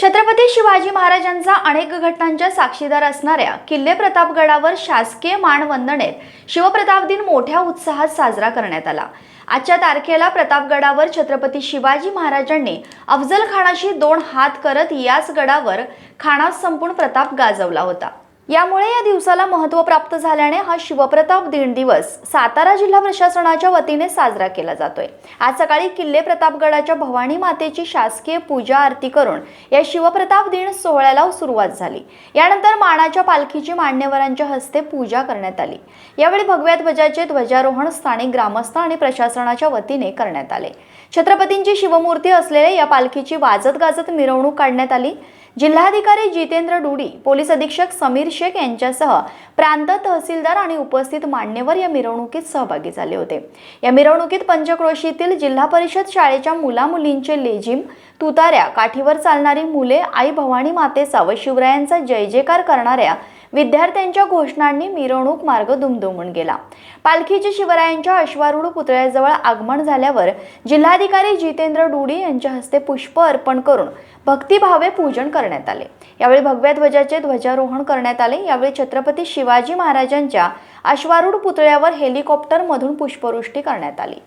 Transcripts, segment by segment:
छत्रपती शिवाजी महाराजांचा अनेक घटनांच्या साक्षीदार असणाऱ्या किल्ले प्रतापगडावर शासकीय मानवंदनेत शिवप्रताप दिन मोठ्या उत्साहात साजरा करण्यात आला। आजच्या तारखेला प्रतापगडावर छत्रपती शिवाजी महाराजांनी अफजल खानाशी 2 हात करत याच गडावर खानास संपूर्ण प्रताप गाजवला होता। यामुळे या दिवसाला महत्त्व प्राप्त झाल्याने हा शिवप्रताप दिन दिवस सातारा जिल्हा प्रशासनाच्या वतीने साजरा केला जातोय। आज सकाळी किल्ले प्रतापगडाच्या भवानी मातेची शासकीय पूजा आरती करून या शिवप्रताप दिन सोहळ्याला सुरुवात झाली। यानंतर मानाच्या पालखीची मान्यवरांच्या हस्ते पूजा करण्यात आली। यावेळी भगव्या ध्वजाचे ध्वजारोहण स्थानिक ग्रामस्थ आणि प्रशासनाच्या वतीने करण्यात आले। छत्रपतींची शिवमूर्ती असलेल्या या पालखीची वाजत गाजत मिरवणूक काढण्यात आली। जिल्हाधिकारी जितेंद्र डुडी, पोलीस अधीक्षक समीर शेख यांच्यासह प्रांत तहसीलदार आणि उपस्थित मान्यवर या मिरवणुकीत सहभागी झाले होते। या मिरवणुकीत पंचक्रोशीतील जिल्हा परिषद शाळेच्या मुलामुलींचे लेझिम, तुताऱ्या, काठीवर चालणारी मुले, आई भवानी मातेचा व शिवरायांचा जय जयकार करणाऱ्या विद्यार्थ्यांच्या घोषणांनी मिरवणूक मार्ग दुमदुमून गेला। पालखीचे शिवरायांच्या अश्वारूढ पुतळ्याजवळ आगमन झाल्यावर जिल्हाधिकारी जितेंद्र डुडी यांच्या हस्ते पुष्प अर्पण करून भक्तिभावे पूजन करण्यात आले। यावेळी भगव्या ध्वजाचे ध्वजारोहण करण्यात आले। यावेळी छत्रपती शिवाजी महाराजांच्या अश्वारूढ पुतळ्यावर हेलिकॉप्टरमधून पुष्पवृष्टी करण्यात आली।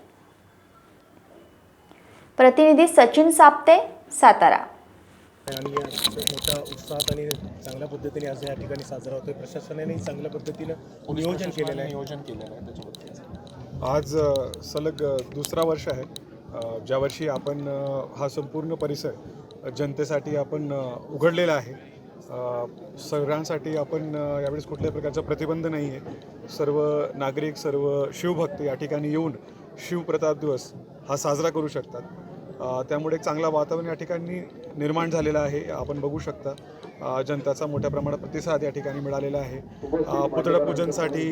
प्रतिनिधी सचिन साप्ते, सातारा। आणि मोठ्या उत्साहात आणि चांगल्या पद्धतीने आज या ठिकाणी साजरा होतोय। प्रशासनाने चांगल्या पद्धतीनं नियोजन केलेलं आहे त्याच्याबद्दल। आज सलग दुसरा वर्ष आहे ज्या वर्षी आपण हा संपूर्ण परिसर जनतेसाठी आपण उघडलेला आहे। सगळ्यांसाठी आपण यावेळेस कुठल्याही प्रकारचा प्रतिबंध नाही आहे। सर्व नागरिक, सर्व शिवभक्त या ठिकाणी येऊन शिवप्रताप दिवस हा साजरा करू शकतात। त्यामुळे एक चांगला वातावरण या ठिकाणी निर्माण झालेला आहे। आपण बघू शकता जनताचा मोठ्या प्रमाणात प्रतिसाद या ठिकाणी मिळालेला आहे। पुतळापूजनसाठी,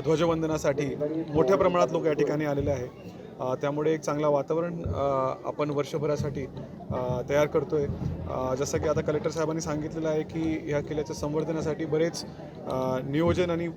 ध्वजवंदनासाठी मोठ्या प्रमाणात लोक या ठिकाणी आलेले आहे। त्यामुळे एक चांगला वातावरण आपण वर्षभरासाठी तयार करतोय। जसं की आता कलेक्टर साहेबांनी सांगितलेलं आहे की ह्या किल्ल्याच्या संवर्धनासाठी बरेच नियोजन आणि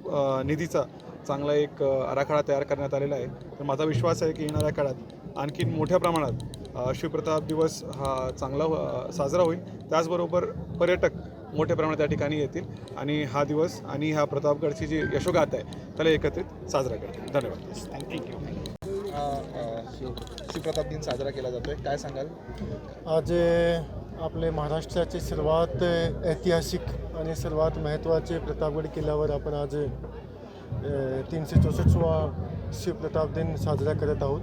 निधीचा चांगला एक आराखडा तयार करण्यात आलेला आहे। तर माझा विश्वास आहे की येणाऱ्या काळात आणखी मोठ्या प्रमाणात शिवप्रताप दिवस हा चांगला साजरा होईल। त्याचबरोबर पर्यटक मोठ्या प्रमाणात या ठिकाणी येतील आणि हा दिवस आणि ह्या प्रतापगडची जी यशोगाथा आहे त्याला एकत्रित साजरा करतील। धन्यवाद। थँक्यू। शिवप्रताप दिन साजरा केला जातोय, काय सांगाल? आज आपले महाराष्ट्राचे सर्वात ऐतिहासिक आणि सर्वात महत्त्वाचे प्रतापगड किल्ल्यावर आपण आज 364वा शिवप्रताप दिन साजरा करत आहोत।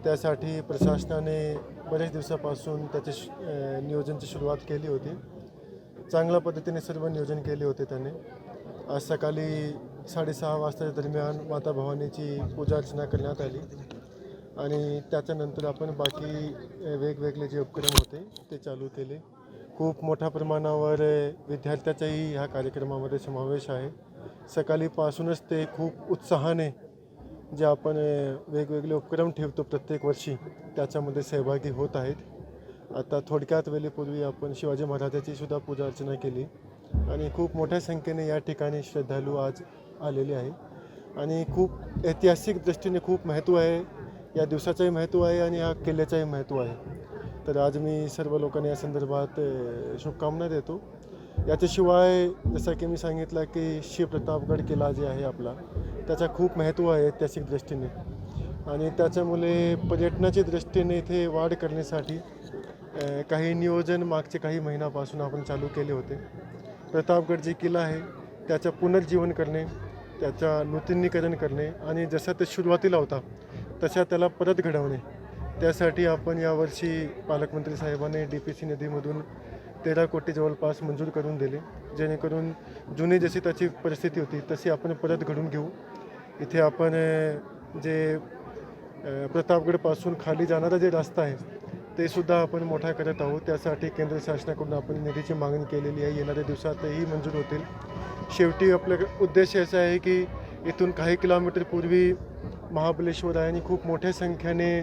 त्यासाठी प्रशासनाने बरेच दिवसापासून त्याचे नियोजनाची सुरुवात केली होती। चांगल्या पद्धतीने सर्व नियोजन केले होते त्याने। आज सकाळी 6:30 वाजताच्या दरम्यान माता भवानीची पूजा अर्चना करण्यात आली आणि त्याच्यानंतर आपण बाकी वेगवेगळे जे उपक्रम होते ते चालू केले। खूप मोठ्या प्रमाणावर विद्यार्थ्याचाही ह्या कार्यक्रमामध्ये समावेश आहे। सकाळीपासूनच ते खूप उत्साहाने जे आपण वेगवेगळे उपक्रम ठेवतो प्रत्येक वर्षी त्याच्यामध्ये सहभागी होत आहेत। आता थोडक्यात वेळेपूर्वी आपण शिवाजी महाराजांची सुद्धा पूजा अर्चना केली आणि खूप मोठ्या संख्येने या ठिकाणी श्रद्धाळू आज आलेले आहे आणि खूप ऐतिहासिक दृष्टीने खूप महत्त्व आहे। या दिवसाचंही महत्त्व आहे आणि या किल्ल्याचंही महत्त्व आहे। तर आज मी सर्व लोकांना या संदर्भात शुभकामना देतो। याच्याशिवाय जसं की मी सांगितलं की शिवप्रतापगड किल्ला जे आहे आपला त्याचा खूप महत्त्व आहे ऐतिहासिक दृष्टीने आणि त्याच्यामुळे पर्यटनाच्या दृष्टीने इथे वाढ करण्यासाठी काही नियोजन मागचे काही महिन्यापासून आपण चालू केले होते। प्रतापगड जे किल्ला आहे त्याचं पुनर्जीवन करणे, त्याचा नूतनीकरण करणे आणि जसा ते सुरुवातीला होता तशा त्याला परत घडवणे, त्यासाठी आपण यावर्षी पालकमंत्री साहेबांनी DPC निधीमधून 13 कोटी जवळपास मंजूर करून दिले, जेणेकरून जुनी जशी त्याची परिस्थिती होती तशी आपण परत घडून घेऊ। इथे आपण जे प्रतापगडपासून खाली जाणारा जे रस्ता आहे ते सुद्धा आपण मोठा करत आहोत। त्यासाठी केंद्र शासनाकडून आपण निधीची मागणी केलेली आहे, येणाऱ्या दिवसातही मंजूर होतील। शेवटी आपला उद्देश असा आहे की इथून काही किलोमीटर पूर्वी महाबळेश्वर आहे आणि खूप मोठ्या संख्येने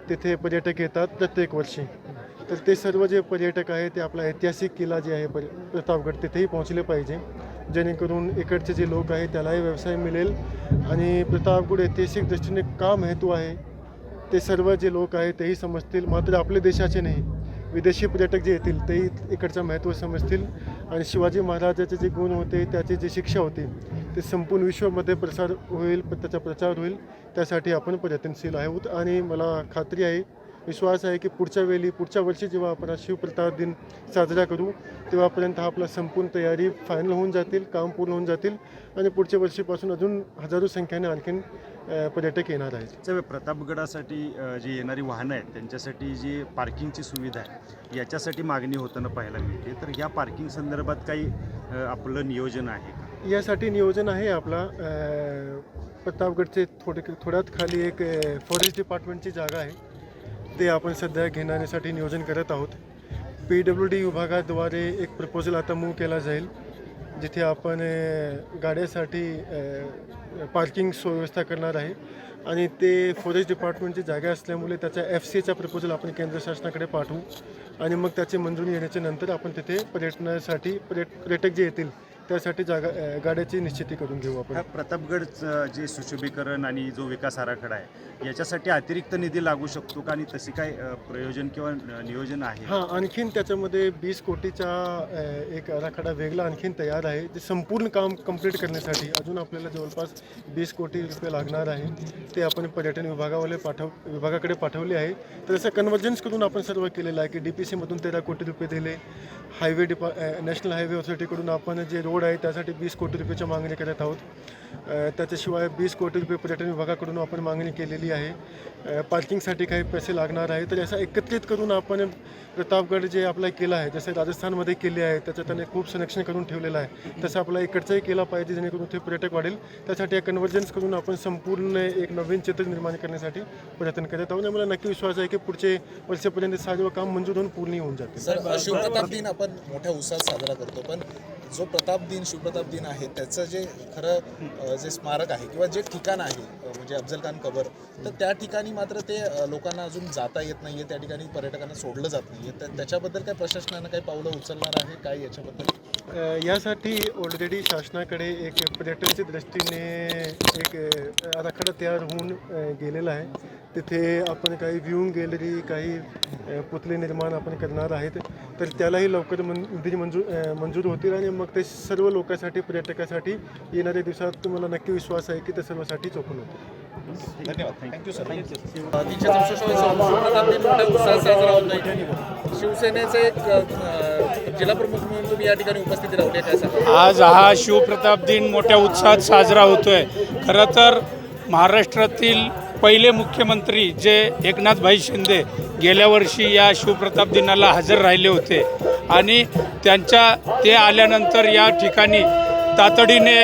तिथे पर्यटक येतात प्रत्येक वर्षी। तर ते सर्व जे पर्यटक आहेत ते आपला ऐतिहासिक किल्ला जे आहे प्रतापगड तिथेही पोहोचले पाहिजे, जेणेकरून इकडचे जे लोक आहेत त्यालाही व्यवसाय मिळेल आणि प्रतापगड ऐतिहासिक दृष्टीने का महत्त्व आहे ते सर्व जे लोक आहेत तेही समजतील। मात्र आपल्या देशाचे नाही विदेशी पर्यटक जे येतील ते इकडचं महत्त्व समजतील आणि शिवाजी महाराजाचे जे गुण होते, त्याची जी शिक्षा होती, ते संपूर्ण विश्वामध्ये प्रसार होईल, त्याचा प्रचार होईल. त्यासाठी आपण प्रयत्नशील आहोत आणि मला खात्री आहे, विश्वास आहे की पुढच्या वर्षी जेव्हा आपण शिवप्रताप दिन साजरा करू तेव्हापर्यंत आपला संपूर्ण तयारी फायनल होऊन जातील, काम पूर्ण होऊन जातील आणि पुढच्या वर्षीपासून अजून हजारो संख्येने आणखीन पर्यटक येणार आहेत. प्रतापगडासाठी जी येणारी वाहनं आहेत त्यांच्यासाठी जी पार्किंगची सुविधा आहे याच्यासाठी मागणी होताना पाहायला मिळते. तर ह्या पार्किंग संदर्भात काही आपलं नियोजन आहे का? यासाठी नियोजन आहे आपला. प्रतापगडचे थोड्यात खाली एक फॉरेस्ट डिपार्टमेंटची जागा आहे, ते आपण सध्या घेण्यासाठी नियोजन करत आहोत. PWD विभागाद्वारे एक प्रपोजल आता मूव्ह केला जाईल, जिथे आपण गाड्यासाठी पार्किंग सुव्यवस्था करणार आहे आणि ते फॉरेस्ट डिपार्टमेंटची जागा असल्यामुळे त्याच्या FCAचा प्रपोजल आपण केंद्र शासनाकडे पाठवू आणि मग त्याची मंजुरी येण्याच्या नंतर आपण तिथे पर्यटनासाठी पर्यटक जे येतील त्यासाठी गाड्याची निश्चिती करून घेऊ आपण. प्रतापगडचं जे सुशोभीकरण आणि जो विकास आराखडा आहे याच्यासाठी अतिरिक्त निधी लागू शकतो का आणि तशी काय प्रयोजन किंवा नियोजन आहे? हां, आणखीन त्याच्यामध्ये 20 कोटीचा एक आराखडा वेगळा आणखीन तयार आहे. ते संपूर्ण काम कंप्लीट करण्यासाठी अजून आपल्याला जवळपास 20 कोटी रुपये लागणार आहे. ते आपण पर्यटन विभागाकडे पाठवले आहे. तर असं कन्व्हर्जन्स करून आपण सर्व केलेलं आहे की DPCमधून 13 कोटी रुपये दिले, नॅशनल हायवे ऑथॉरिटीकडून आपण जे रोड आहे त्यासाठी 20 कोटी रुपयाची मागणी करत आहोत. त्याच्याशिवाय 20 कोटी रुपये पर्यटन विभागाकडून आपण मागणी केलेली आहे. पार्किंगसाठी काही पैसे लागणार आहे. तर असं एकत्रित करून आपण प्रतापगड जे आपला केला आहे, जसं राजस्थानमध्ये केले आहे त्याचं त्याने खूप संरक्षण करून ठेवलेलं आहे, तसं आपला इकडचंही केला पाहिजे जेणेकरून ते पर्यटक वाढेल. त्यासाठी कन्व्हर्जन्स करून आपण संपूर्ण एक नवीन चित्र निर्माण करण्यासाठी प्रयत्न करत आहोत. मला नक्की विश्वास आहे की पुढचे वर्षापर्यंत सर्व काम मंजूर होऊन पूर्ण होऊन जाते. सर, शिवप्रताप दिन आपण मोठ्या उत्साहात साजरा करतो, पण जो शिवप्रताप दिन आहे त्याचं जे खरं जे स्मारक आहे किंवा जे ठिकाण आहे म्हणजे अफजल खान कबर, तर त्या ठिकाणी मात्र ते लोकांना अजून जाता येत नाही आहे, त्या ठिकाणी पर्यटकांना सोडलं जात नाही आहे. तर त्याच्याबद्दल काय प्रशासनानं काही पावलं उचलणार आहे काय याच्याबद्दल? यासाठी ऑलरेडी शासनाकडे एक पर्यटनच्या दृष्टीने एक आराखडा तयार होऊन गेलेला आहे. तिथे आपण काही व्ह्यूइंग गॅलरी, काही पुतळे निर्माण आपण करणार आहेत. तर त्यालाही लवकर निधी मंजूर होतील आणि मग ते सर्व लोकांसाठी, पर्यटकासाठी येणाऱ्या दिवसात मला नक्की विश्वास आहे की ते सर्वासाठी चोखून होतील. धन्यवाद. Thank you sir. 364 दिन मोठ्या उत्साहात साजरा होत आहे. शिवसेनेचे एक जिल्हाप्रमुख म्हणून तुम्ही या ठिकाणी उपस्थिती राहिली काय सांगा? आज हा शिवप्रताप दिन मोठ्या उत्साहात साजरा होतोय. खरं तर महाराष्ट्रातील पहिले मुख्यमंत्री जे एकनाथभाई शिंदे गेल्या वर्षी या शिवप्रताप दिनाला हजर राहिले होते आणि ते आल्यानंतर या ठिकाणी तातडीने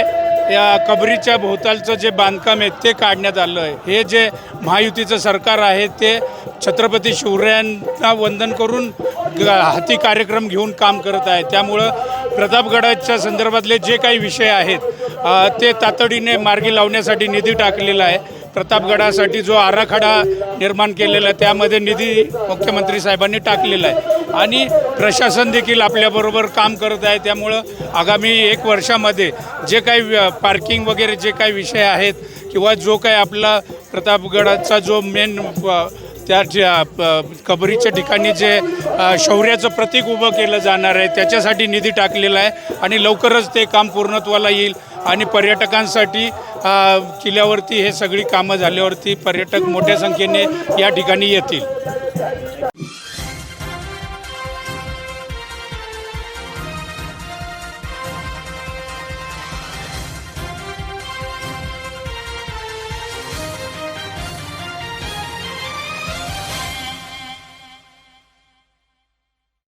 या कबरीच्या भोवतालचं जे बांधकाम आहे ते काढण्यात आलं आहे. हे जे महायुतीचं सरकार आहे ते छत्रपती शिवरायांना वंदन करून हाती कार्यक्रम घेऊन काम करत आहे. त्यामुळं प्रतापगडाच्या संदर्भातले जे काही विषय आहेत ते तातडीने मार्गी लावण्यासाठी निधी टाकलेला आहे. प्रतापगडासाठी जो आराखडा निर्माण केलेला आहे त्यामध्ये निधी मुख्यमंत्री साहेबांनी टाकलेला आहे आणि प्रशासन देखील आपल्याबरोबर काम करत आहे. त्यामुळं आगामी 1 वर्षामध्ये जे काही पार्किंग वगैरे जे काही विषय आहेत किंवा जो काही आपला प्रतापगडाचा जो मेन त्या कबरीच्या ठिकाणी जे शौर्याचं प्रतीक उभं केलं जाणार आहे त्याच्यासाठी निधी टाकलेला आहे आणि लवकरच ते काम पूर्णत्वाला येईल आणि पर्यटकांसाठी किल्ल्यावरती हे सगळी कामं झाल्यावरती पर्यटक मोठ्या संख्येने या ठिकाणी येतील.